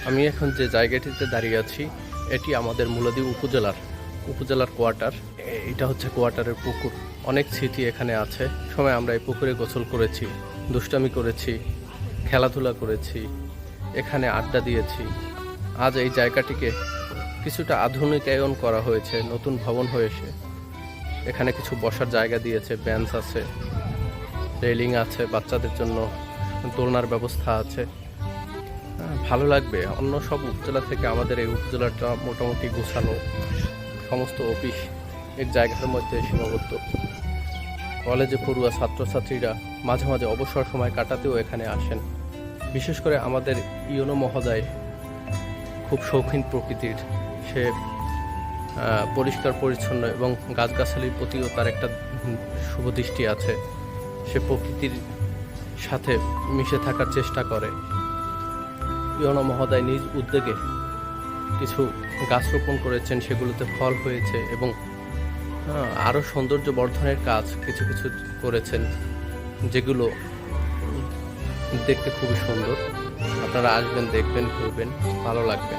আমি এখন যে জায়গাটিতে দাঁড়িয়ে আছি এটি আমাদের মূলাদি উপজেলার কোয়ার্টার। এটা হচ্ছে কোয়ার্টারের পুকুর। অনেক স্মৃতি এখানে আছে। সময় আমরা এই পুকুরে গোসল করেছি, দুষ্টামি করেছি, খেলাধুলা করেছি, এখানে আড্ডা দিয়েছি। আজ এই জায়গাটিকে কিছুটা আধুনিকায়ন করা হয়েছে, নতুন ভবন হয়েছে। এখানে কিছু বসার জায়গা দিয়েছে, বেঞ্চ আছে, রেলিং আছে, বাচ্চাদের জন্য দোলনার ব্যবস্থা আছে। ভালো লাগবে। অন্য সব উপজেলা থেকে আমাদের এই উপজেলাটা মোটামুটি গোছানো, সমস্ত অফিস এক জায়গার মধ্যে সীমাবদ্ধ। কলেজে পড়ুয়া ছাত্রছাত্রীরা মাঝে মাঝে অবসর সময় কাটাতেও এখানে আসেন। বিশেষ করে আমাদের ইউনো মহোদয় খুব শৌখিন প্রকৃতির। সে পরিষ্কার পরিচ্ছন্ন এবং গাছগাছালির প্রতিও তার একটা শুভদৃষ্টি আছে। সে প্রকৃতির সাথে মিশে থাকার চেষ্টা করে। ইউনো মহোদয় নিজ উদ্যোগে কিছু গাছ রোপণ করেছেন, সেগুলোতে ফল হয়েছে এবং আরও সৌন্দর্য বর্ধনের কাজ কিছু কিছু করেছেন, যেগুলো দেখতে খুবই সুন্দর। আপনারা আসবেন, দেখবেন, ঘুরবেন, ভালো লাগবে।